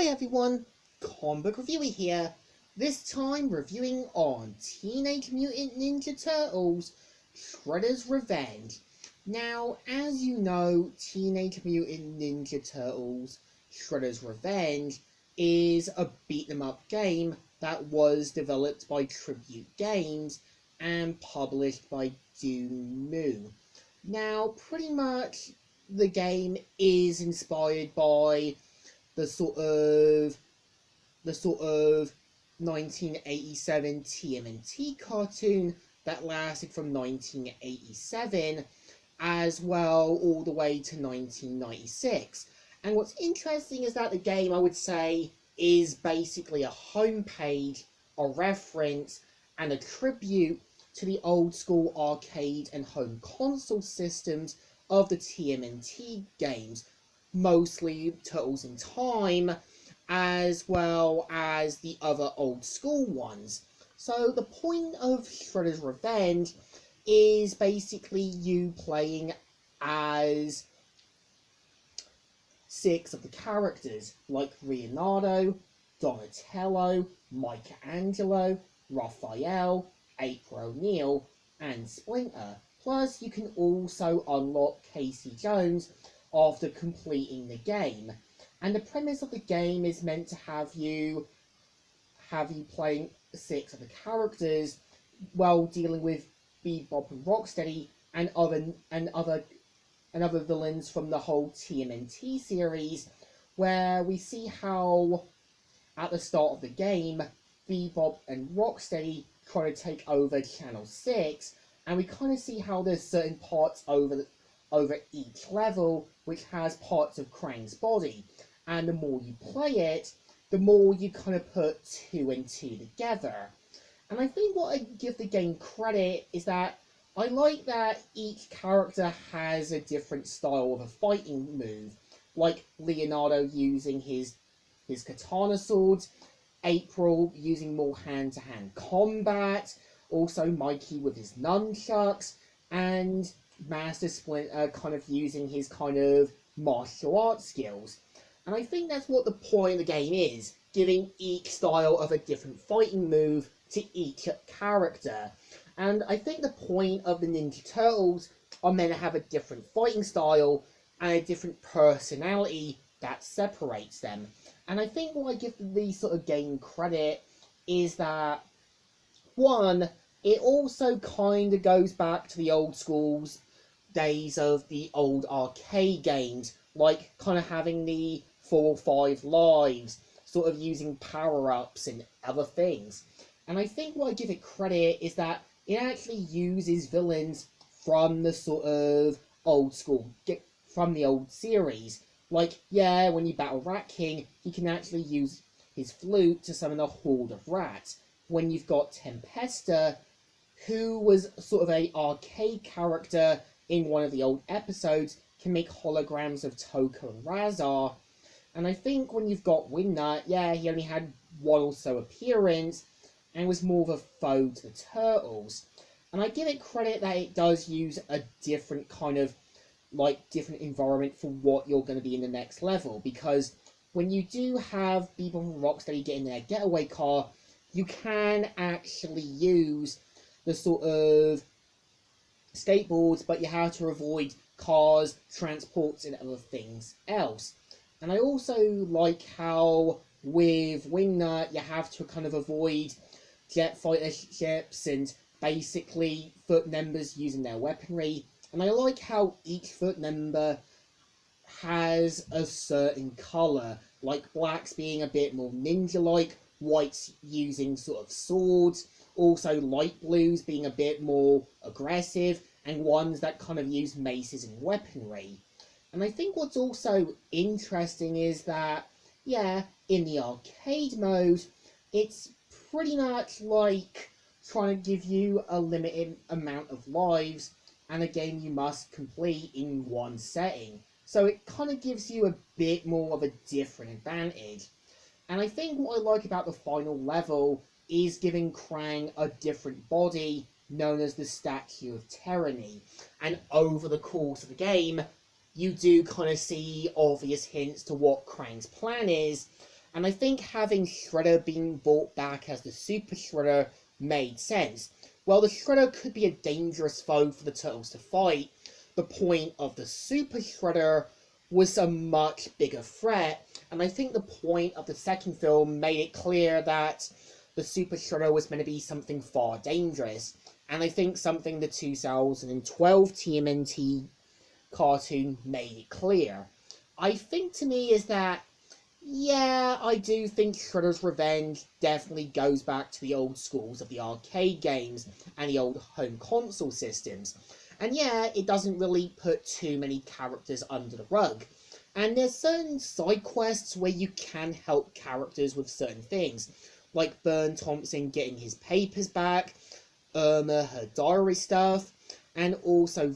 Hi everyone, Comic Book Reviewer here, this time reviewing on Teenage Mutant Ninja Turtles, Shredder's Revenge. Now, as you know, Teenage Mutant Ninja Turtles, Shredder's Revenge is a beat-em-up game that was developed by Tribute Games and published by Doomoo. Now, pretty much the game is inspired by the sort of 1987 TMNT cartoon that lasted from 1987 as well all the way to 1996. And what's interesting is that the game, I would say, is basically a homepage, a reference, and a tribute to the old school arcade and home console systems of the TMNT games, mostly Turtles in Time, as well as the other old school ones. So the point of Shredder's Revenge is basically you playing as 6 of the characters, like Leonardo, Donatello, Michelangelo, Raphael, April O'Neil, and Splinter. Plus, you can also unlock Casey Jones after completing the game. And the premise of the game is meant to have you playing 6 of the characters while dealing with Bebop and Rocksteady and other villains from the whole TMNT series, where we see how at the start of the game Bebop and Rocksteady try to take over Channel 6, and we kind of see how there's certain parts over each level which has parts of Krang's body, and the more you play it, the more you kind of put 2 and 2 together. And I think what I give the game credit is that I like that each character has a different style of a fighting move, like Leonardo using his katana swords, April using more hand-to-hand combat, also Mikey with his nunchucks, and Master Splinter kind of using his kind of martial arts skills. And I think that's what the point of the game is, giving each style of a different fighting move to each character. And I think the point of the Ninja Turtles are meant to have a different fighting style and a different personality that separates them. And I think what I give the sort of game credit is that, one, it also kind of goes back to the old school's days of the old arcade games, like kind of having the 4 or 5 lives, sort of using power-ups and other things. And I think what I give it credit is that it actually uses villains from the sort of old school, from the old series. Like, yeah, when you battle Rat King, he can actually use his flute to summon a horde of rats. When you've got Tempesta, who was sort of a arcade character in one of the old episodes, can make holograms of Toko and Razar. And I think when you've got Wingnut, yeah, he only had one or so appearance, and was more of a foe to the Turtles. And I give it credit that it does use a different kind of, different environment for what you're going to be in the next level, because when you do have Bebop and Rocksteady get in their getaway car, you can actually use the sort of skateboards, but you have to avoid cars, transports, and other things else. And I also like how with Wingnut you have to kind of avoid jet fighter ships and basically foot members using their weaponry. And I like how each foot member has a certain colour, like blacks being a bit more ninja-like, whites using sort of swords, also light blues being a bit more aggressive, and ones that kind of use maces and weaponry. And I think what's also interesting is that, yeah, in the arcade mode, it's pretty much like trying to give you a limited amount of lives and a game you must complete in one setting. So it kind of gives you a bit more of a different advantage. And I think what I like about the final level is giving Krang a different body known as the Statue of Tyranny. And over the course of the game, you do kind of see obvious hints to what Krang's plan is, And I think having Shredder being brought back as the Super Shredder made sense. While the Shredder could be a dangerous foe for the Turtles to fight, the point of the Super Shredder was a much bigger threat, and I think the point of the second film made it clear that the Super Shredder was meant to be something far dangerous, and I think something the 2012 TMNT cartoon made it clear. I think to me is that, yeah, I do think Shredder's Revenge definitely goes back to the old schools of the arcade games and the old home console systems. And yeah, it doesn't really put too many characters under the rug. And there's certain side quests where you can help characters with certain things, like Burn Thompson getting his papers back, Irma her diary stuff, and also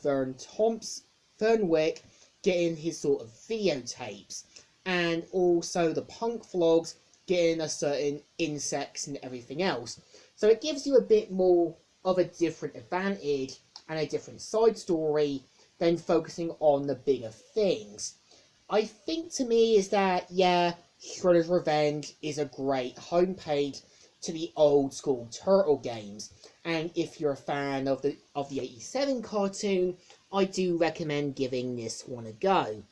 Fernwick getting his sort of videotapes, and also the Punk Vlogs getting a certain insects and everything else. So it gives you a bit more of a different advantage and a different side story than focusing on the bigger things. I think to me is that, yeah, Shredder's Revenge is a great homepage to the old school Turtle games. And if you're a fan of the '87 cartoon, I do recommend giving this one a go.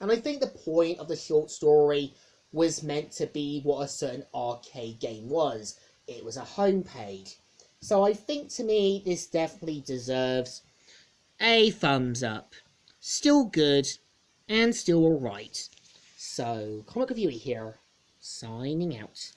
And I think the point of the short story was meant to be what a certain arcade game was. It was a homepage. So I think to me this definitely deserves a thumbs up. Still good and still alright. So, Comic Reviewer here, signing out.